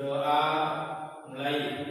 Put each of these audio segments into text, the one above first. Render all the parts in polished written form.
berdoa mulai.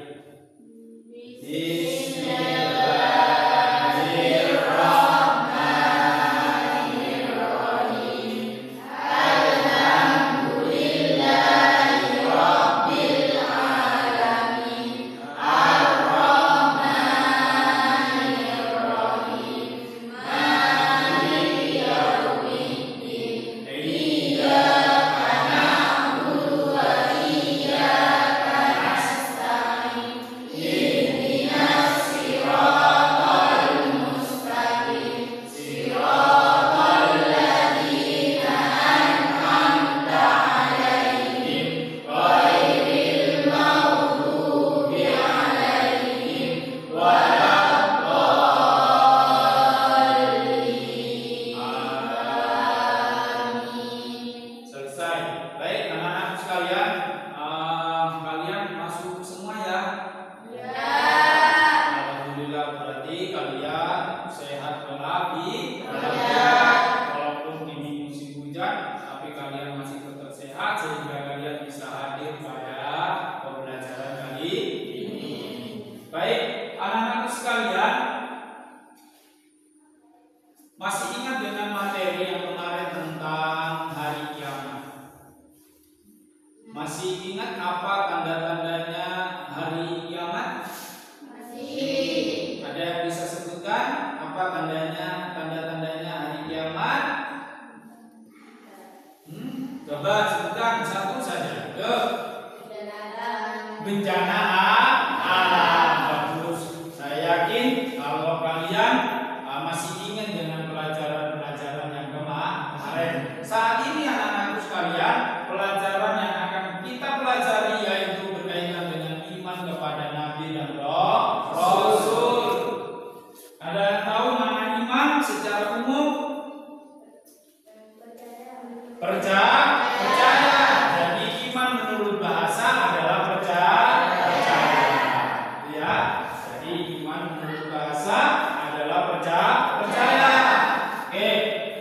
Masih ingat dengan materi yang kemarin tentang hari kiamat? Masih ingat apa tanda-tandanya hari kiamat? Masih. Ada yang bisa sebutkan apa tanda-tandanya hari kiamat? Coba sebutkan satu saja. Bencana alam. Bagus. Saya yakin kalau kalian masih ingat dengan pelajaran-pelajaran yang kemarin. Saat ini anak-anakku sekalian, pelajaran yang akan kita pelajari yaitu berkaitan dengan iman kepada Nabi dan Rasul. Ada yang tahu mana iman secara umum? Percaya. Jadi iman menurut bahasa adalah percaya. Ya. Jadi iman menurut bahasa adalah percaya. Oke,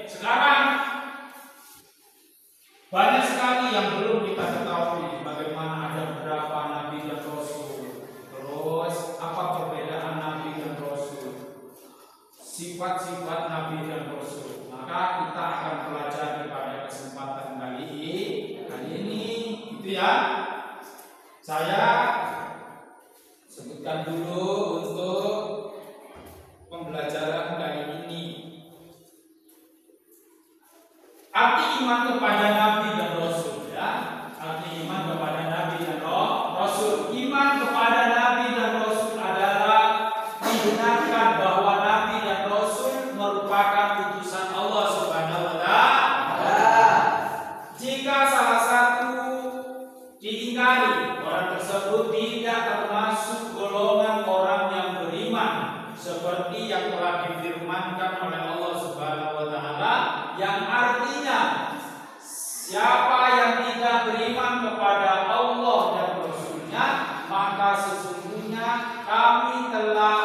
sekarang banyak sekali yang belum kita ketahui, bagaimana ada berapa nabi dan rasul. Terus apa perbedaan nabi dan rasul? Sifat-sifat nabi dan rasul. Maka kita akan pelajari pada kesempatan kali ini, gitu ya. Saya sebutkan dulu untuk pembelajaran kali ini. Arti iman kepada Nabi dan Rasul, ya. Arti iman kepada Nabi dan Rasul. Iman kepada Nabi dan Rasul adalah membenarkan bahwa Nabi dan Rasul merupakan utusan Allah Subhanahu wa Ta'ala. Jika salah satu diingkari, orang tersebut tidak termasuk golongan orang yang beriman, seperti yang telah difirmankan oleh Allah Subhanahu wa Ta'ala, yang artinya siapa yang tidak beriman kepada Allah dan Rasul-Nya, maka sesungguhnya kami telah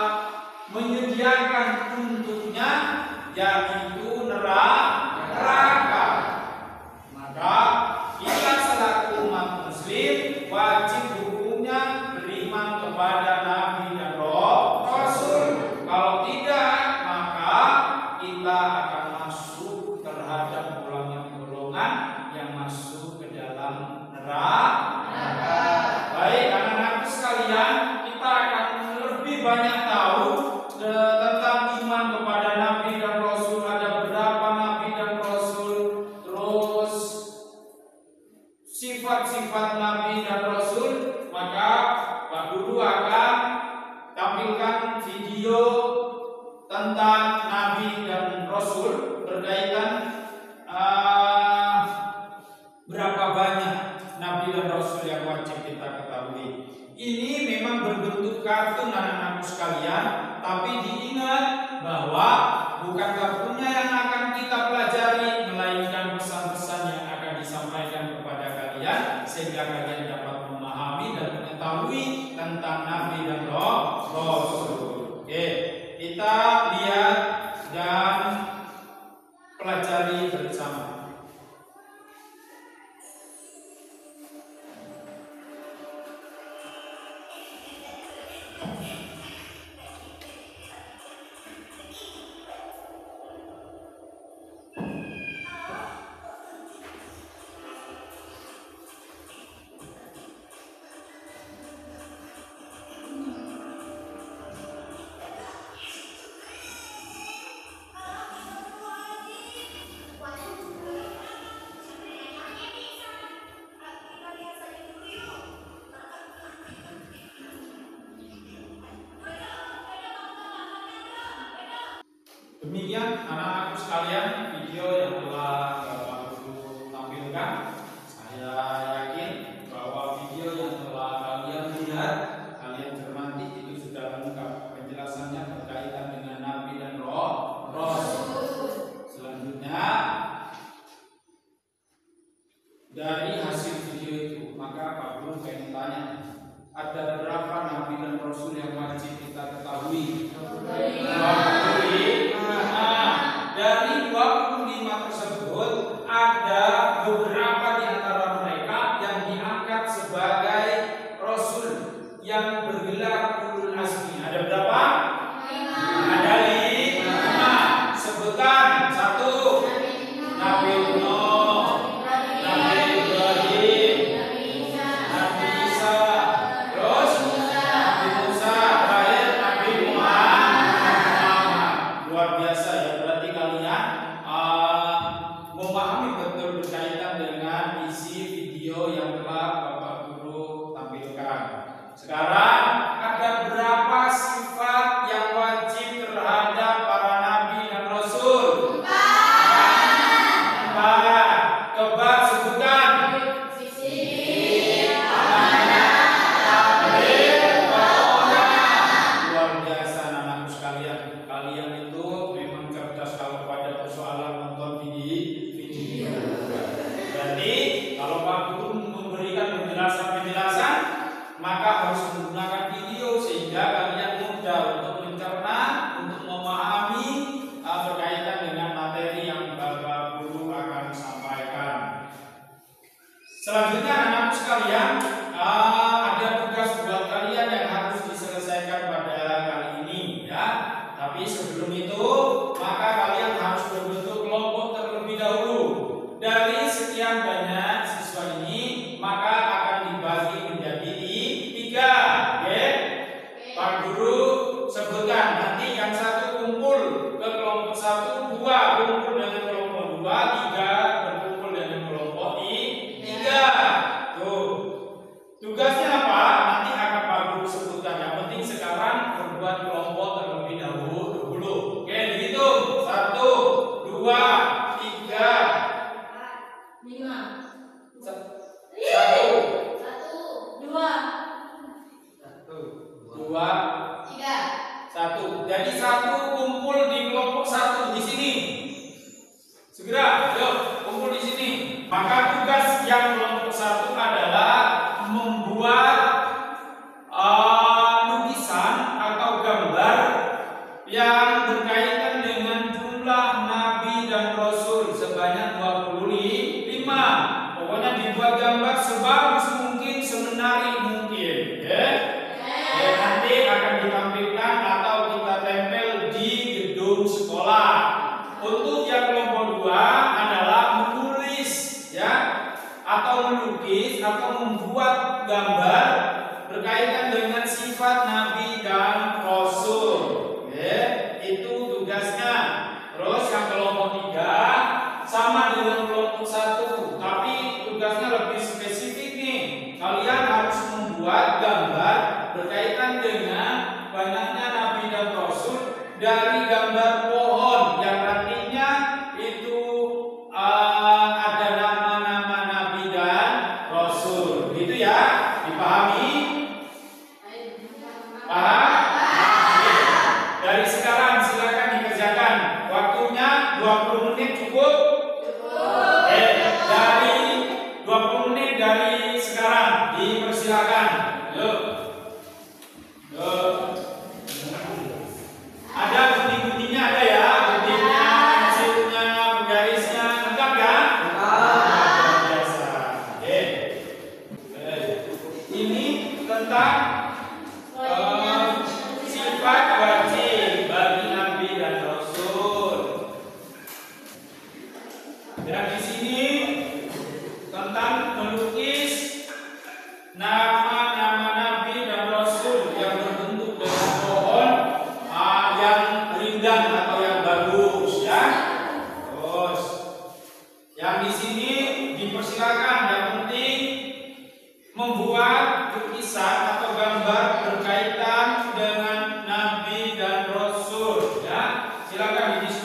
menyediakan untuknya yaitu neraka. Maka kita selaku umat muslim wajib hukumnya beriman kepada Nabi dan Rasul. Kalau tidak, maka kita akan masuk terhadap golongan-golongan yang masuk ke dalam neraka. Baik, anak-anak sekalian, kita akan lebih banyak tahu tentang iman kepada Nabi dan Rasul. Ada berapa Nabi dan Rasul, terus sifat-sifat Nabi dan Rasul. Maka Pak Guru akan tampilkan video tentang Nabi dan Rasul berkaitan berapa banyak Nabi dan Rasul yang wajib kita ketahui. Ini memang berbentuk kartun anak-anakku sekalian, tapi diingat bahwa bukan kartunnya yang akan kita pelajari, melainkan pesan-pesan yang akan disampaikan kepada kalian sehingga kalian dapat memahami dan mengetahui tentang Nabi dan Rasul. Oke, kita lihat dan pelajari bersama. Demikian anak-anakku sekalian video yang telah Bapak Guru tampilkan. Saya yakin bahwa video yang telah kalian lihat, kalian cermati itu sudah lengkap penjelasannya berkaitan dengan Nabi dan Rasul. Selanjutnya dari hasil video itu, maka Pak Guru pengen tanya, ada berapa Nabi dan Rasul yang wajib kita ketahui? Dari 25 tersebut ada beberapa di antara mereka yang diangkat sebagai Rasul yang bergelar ulul azmi. Ada berapa? 5. Ada 5. Sebutkan. 1. Nabi Nuh, Nabi Ibrahim, Nabi Isa, terus Nabi Musa, terakhir Nabi Muhammad. Luar biasa ya. Memahami betul berkaitan dengan isi video yang telah Bapak Guru tampilkan. Sekarang ada berapa sifat yang wajib terhadap para Nabi dan Rasul? 4. Coba sebutkan. Luar biasa anak-anakku sekalian. Kalian itu memang cerdas kalau pada persoalan nonton video. Berarti kalau Pak Guru memberikan penjelasan, maka harus menggunakan video sehingga kalian mudah untuk mencerna, untuk memahami berkaitan dengan materi yang Bapak Guru akan sampaikan. Selanjutnya anak-anak sekalian, ada tugas buat kalian yang harus diselesaikan pada kali ini ya. Tapi sebelum itu, maka kalian harus berbentuk kelompok terlebih dahulu. Dari sekian banyak siswa ini, maka akan dibagi menjadi 3. Oke? Pak Guru sebutkan. Nanti yang satu kumpul ke kelompok 1, 2 kumpul dengan kelompok 2, 3 berkumpul dengan kelompok 3. Tuh. Tugasnya apa? Nanti akan Pak Guru sebutkan. Yang penting sekarang berbuat kelompok terlebih dahulu. Oke, dihitung. 1, 2, 3. 5 1 2 1. Jadi 1 kumpul di kelompok 1 di sini. Segera, ayo kumpul di sini. Maka tugas yang kelompok 1 adalah membuat lukisan atau gambar yang berkaitan dengan jumlah Nabi dan Rasul sebanyak 25. Pokoknya dibuat gambar sebagus mungkin, semenarik mungkin. Nanti akan ditampilkan atau kita tempel di gedung sekolah. Untuk yang kelompok 2 adalah menulis ya, atau melukis atau membuat gambar berkaitan dengan sifat Nabi dan Rasul. Itu tugasnya. Terus yang kelompok 3 sama dengan kelompok 1, tapi tugasnya lebih spesifik nih. Kalian harus membuat gambar berkaitan dengan banyaknya Nabi dan Rasul dari gambar pohon yang artinya itu ada nama-nama Nabi dan Rasul. Gitu ya, dipahami? Paham? Dari sekarang silakan dikerjakan. Waktunya 20 menit cukup? Dari 20 menit dari sekarang dipersilakan. Yuk. Ada gunting-guntingnya ada ya? Guntingnya, pensilnya, penggarisnya, lengkap ya? Lengkap. Biasa. Oke. Ini tentang sifat wajib bagi Nabi dan Rasul. Dan di sini tentang melukis nama-nama Nabi dan Rasul yang berbentuk dengan pohon yang rindang atau yang bagus ya. Terus yang di sini dipersilakan, yang penting membuat lukisan atau gambar berkaitan dengan Nabi dan Rasul ya. Silakan didiskusikan.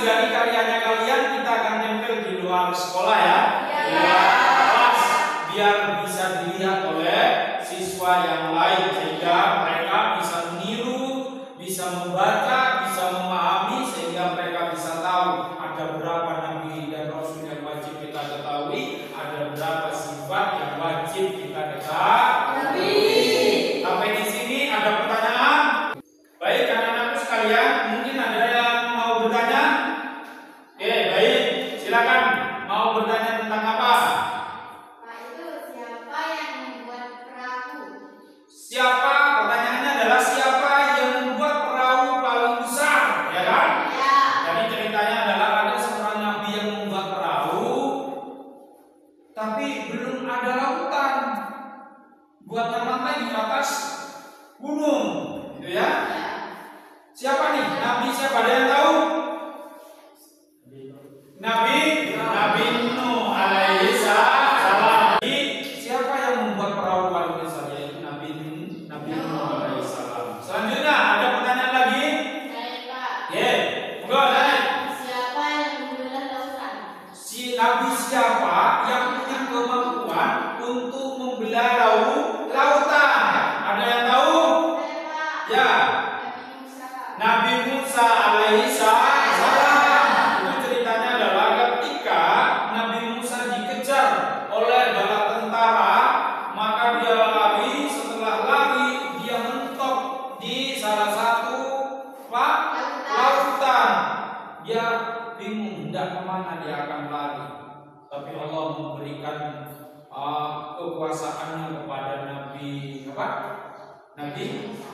dari karyanya kalian kita akan nempel di luar sekolah ya. Di luar kelas biar bisa dilihat oleh siswa yang lain sehingga mereka bisa meniru, bisa membaca, bisa memahami sehingga mereka bisa tahu ada berapa nabi dan rasul yang wajib kita ketahui, ada berapa sifat yang wajib kita ketahui. Sampai di sini ada pertanyaan? Baik, anak-anakku sekalian, mungkin ada yang mau bertanya? Oke, baik, silakan. Mau bertanya tentang apa? Pak, itu siapa yang membuat perahu? Siapa? Pertanyaannya adalah siapa yang membuat perahu paling besar, ya kan? Ya. Jadi ceritanya adalah ada seorang nabi yang membuat perahu, tapi belum ada lautan. Buat terlantai di atas gunung, gitu ya? Siapa nih? Nabi siapa? Ada yang tahu? Nabi Nuh alaihi salam. Jadi siapa yang membuat perahu paling besar? Yaitu Nabi Nuh alaihi salam. Selanjutnya ada pertanyaan lagi? Saya, Pak. Ya, monggo naik. Siapa yang membelah lautan? Si Nabi siapa yang punya kemampuan untuk membelah lautan? Ada yang tahu? Saya, Pak. Ya. Nabi Musa. Nabi Musa alaihi salam. Itu ceritanya adalah ketika Nabi Musa dikejar oleh bala tentara, maka dia lari. Setelah lari, dia mentok di salah satu lautan. Dia bingung hendak kemana dia akan lari. Tapi Allah memberikan kekuasaannya kepada Nabi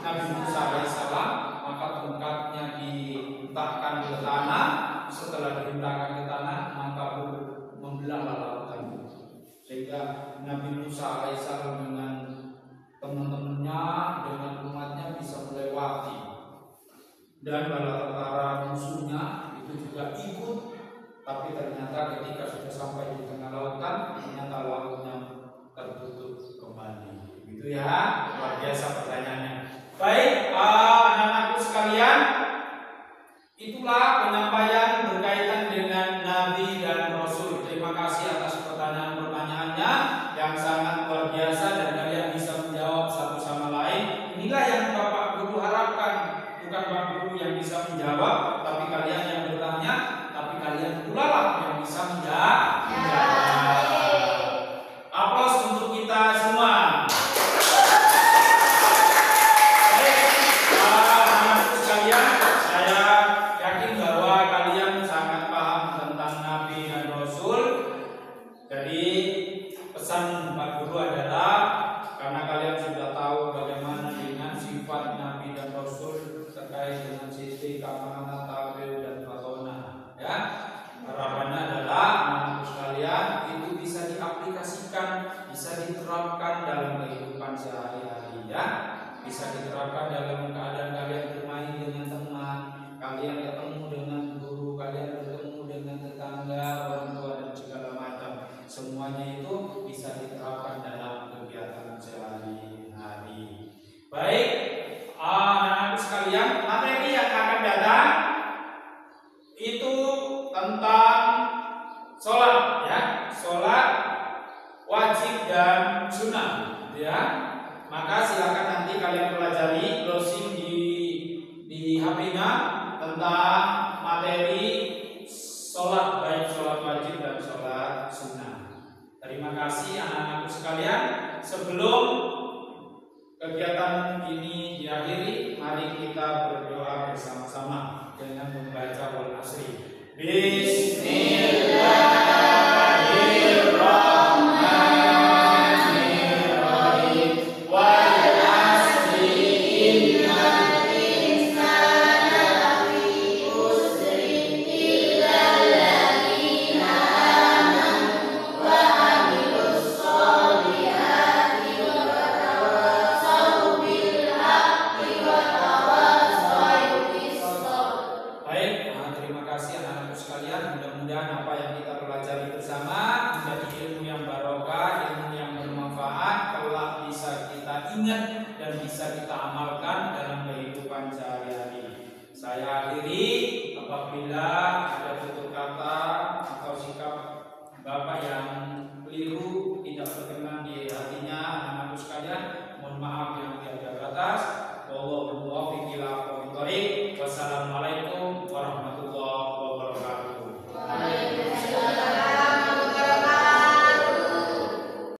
Musa alaihissalam, maka tongkatnya dihentakkan ke tanah. Setelah dihentakkan ke tanah, maka membelah lautan. Sehingga Nabi Musa alaihissalam dengan teman-temannya, dengan umatnya bisa melewati. Dan bala tentara musuhnya itu juga ikut. Tapi ternyata ketika sudah sampai di tengah lautan, ternyata lautnya tertutup kembali. Gitu ya, luar biasa pertanyaannya. Baik, anak-anakku sekalian, itulah penyampaian berkaitan dengan Nabi dan Rasul. Terima kasih atas pertanyaan-pertanyaannya yang sangat luar biasa dan kalian bisa menjawab satu sama lain. Inilah yang Bapak Guru harapkan, bukan Pak Guru yang bisa menjawab, tapi kalian yang bertanya, tapi kalian pula lah yang bisa menjawab. Aplaus untuk kita semua. Bisa diterapkan dalam kehidupan sehari-hari ya, bisa diterapkan dalam keadaan kalian bermain dengan teman, kalian ketemu dengan guru, kalian bertemu dengan tetangga, orang tua dan segala macam. Semuanya itu bisa diterapkan dalam kegiatan sehari-hari. Baik, anak-anak sekalian, materi yang akan datang itu tentang sholat ya, sholat wajib dan sunnah, ya. Maka silakan nanti kalian pelajari browsing di HP-nya tentang materi sholat, baik sholat wajib dan sholat sunnah. Terima kasih anak-anakku sekalian. Sebelum kegiatan ini diakhiri, mari kita berdoa bersama-sama dengan membaca wal asri. Bismillah. Ingat dan bisa kita amalkan dalam kehidupan sehari-hari. Saya akhiri. apabila